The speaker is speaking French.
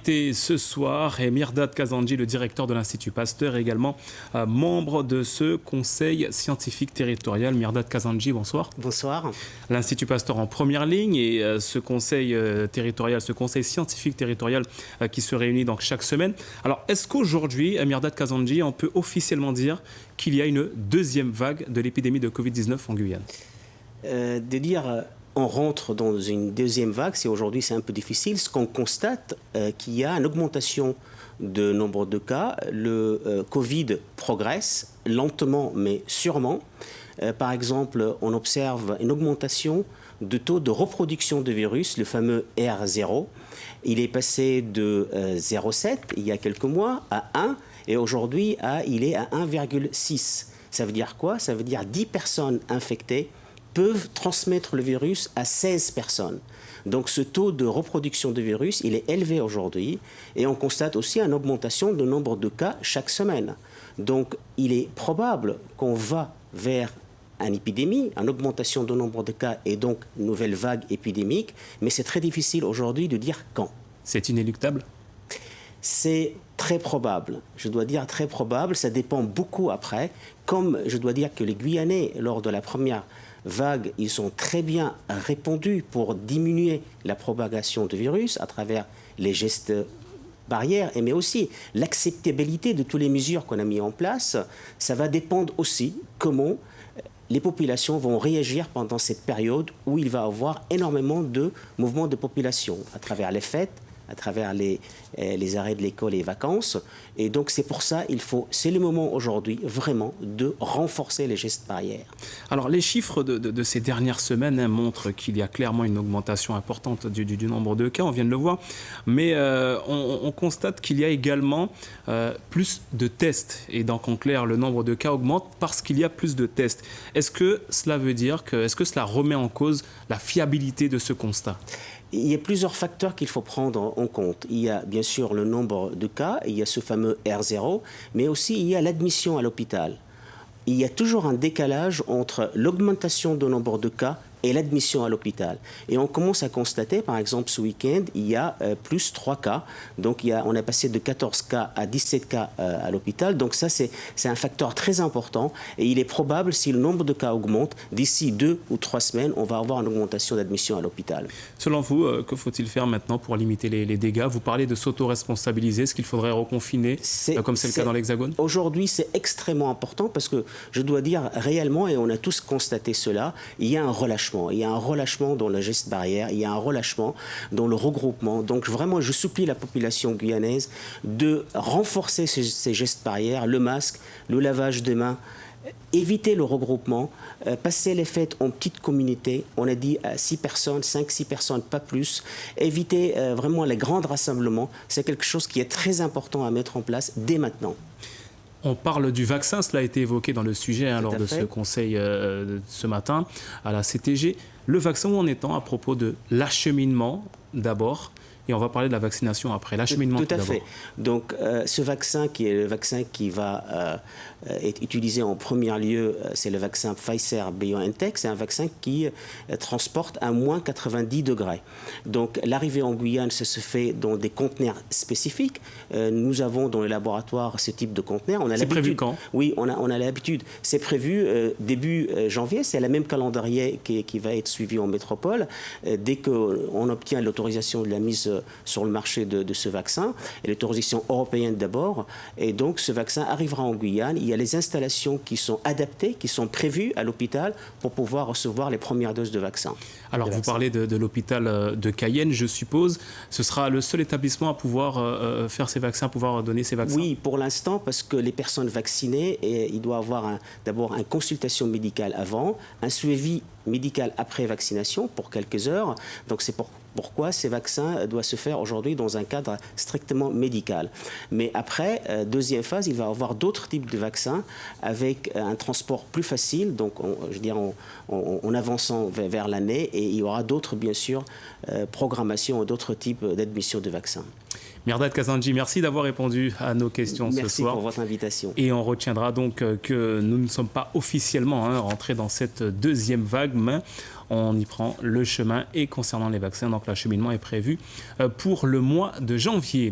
Ce soir est Mirdad Kazandji, le directeur de l'Institut Pasteur, et également membre de ce conseil scientifique territorial. Mirdad Kazandji, bonsoir. Bonsoir. L'Institut Pasteur en première ligne et ce conseil territorial, ce conseil scientifique territorial qui se réunit donc chaque semaine. Alors, est-ce qu'aujourd'hui, Mirdad Kazandji, on peut officiellement dire qu'il y a une deuxième vague de l'épidémie de Covid-19 en Guyane? On rentre dans une deuxième vague, aujourd'hui c'est un peu difficile. Ce qu'on constate, qu'il y a une augmentation de nombre de cas. Le Covid progresse lentement mais sûrement. Par exemple, on observe une augmentation de taux de reproduction de virus, le fameux R0. Il est passé de 0,7 il y a quelques mois à 1 et aujourd'hui il est à 1,6. Ça veut dire quoi? Ça veut dire 10 personnes infectées peuvent transmettre le virus à 16 personnes. Donc ce taux de reproduction de virus, il est élevé aujourd'hui et on constate aussi une augmentation de nombre de cas chaque semaine. Donc il est probable qu'on va vers une épidémie, une augmentation de nombre de cas et donc une nouvelle vague épidémique, mais c'est très difficile aujourd'hui de dire quand. C'est inéluctable? C'est très probable, je dois dire très probable, ça dépend beaucoup après. Comme je dois dire que les Guyanais, lors de la première vague, ils ont très bien répondu pour diminuer la propagation du virus à travers les gestes barrières, mais aussi l'acceptabilité de toutes les mesures qu'on a mises en place. Ça va dépendre aussi comment les populations vont réagir pendant cette période où il va y avoir énormément de mouvements de population à travers les fêtes, à travers les arrêts de l'école et les vacances. Et donc c'est pour ça c'est le moment aujourd'hui vraiment de renforcer les gestes barrières. Alors les chiffres de ces dernières semaines montrent qu'il y a clairement une augmentation importante du nombre de cas, on vient de le voir, mais on constate qu'il y a également plus de tests. Et donc en clair, le nombre de cas augmente parce qu'il y a plus de tests. Est-ce que cela veut dire est-ce que cela remet en cause la fiabilité de ce constat? Il y a plusieurs facteurs qu'il faut prendre en compte. Il y a bien sûr le nombre de cas, il y a ce fameux R0, mais aussi il y a l'admission à l'hôpital. Il y a toujours un décalage entre l'augmentation du nombre de cas et l'admission à l'hôpital. Et on commence à constater, par exemple, ce week-end, il y a plus 3 cas. Donc, on est passé de 14 cas à 17 cas à l'hôpital. Donc, ça, c'est un facteur très important. Et il est probable, si le nombre de cas augmente, d'ici 2 ou 3 semaines, on va avoir une augmentation d'admission à l'hôpital. Selon vous, que faut-il faire maintenant pour limiter les dégâts? Vous parlez de s'auto-responsabiliser. Est-ce qu'il faudrait reconfiner, comme c'est le cas dans l'Hexagone? Aujourd'hui, c'est extrêmement important parce que, je dois dire réellement, et on a tous constaté cela, il y a un relâchement. Il y a un relâchement dans le geste barrière, il y a un relâchement dans le regroupement. Donc vraiment, je supplie la population guyanaise de renforcer ces gestes barrières, le masque, le lavage de mains, éviter le regroupement, passer les fêtes en petite communauté. On a dit 6 personnes, 5-6 personnes, pas plus. Éviter vraiment les grands rassemblements. C'est quelque chose qui est très important à mettre en place dès maintenant. On parle du vaccin, cela a été évoqué dans le sujet lors de ce conseil ce matin à la CTG. Le vaccin, où en est-on à propos de l'acheminement d'abord? Et on va parler de la vaccination après. L'acheminement tout à fait. Donc, ce vaccin qui est le vaccin qui va être utilisé en premier lieu, c'est le vaccin Pfizer-BioNTech. C'est un vaccin qui transporte à moins 90 degrés. Donc, l'arrivée en Guyane, ça se fait dans des conteneurs spécifiques. Nous avons dans le laboratoire ce type de conteneurs. C'est prévu quand? Oui, on a l'habitude. C'est prévu début janvier. C'est le même calendrier qui va être suivi en métropole. Dès qu'on obtient l'autorisation de la mise sur le marché de ce vaccin, et l'autorisation européenne d'abord, et donc ce vaccin arrivera en Guyane. Il y a les installations qui sont adaptées, qui sont prévues à l'hôpital pour pouvoir recevoir les premières doses de vaccin. Alors vous parlez de l'hôpital de Cayenne, je suppose. Ce sera le seul établissement à pouvoir faire ces vaccins, à pouvoir donner ces vaccins? Oui, pour l'instant, parce que les personnes vaccinées, il doit avoir d'abord une consultation médicale avant, un suivi médical après vaccination pour quelques heures. Donc c'est pourquoi ces vaccins doivent se faire aujourd'hui dans un cadre strictement médical. Mais après, deuxième phase, il va y avoir d'autres types de vaccins avec un transport plus facile, donc en avançant vers l'année, et il y aura d'autres, bien sûr, programmations, d'autres types d'admission de vaccins. Mirdad Kazandji, merci d'avoir répondu à nos questions ce soir. Merci pour votre invitation. Et on retiendra donc que nous ne sommes pas officiellement rentrés dans cette deuxième vague, mais on y prend le chemin. Et concernant les vaccins, donc l'acheminement est prévu pour le mois de janvier.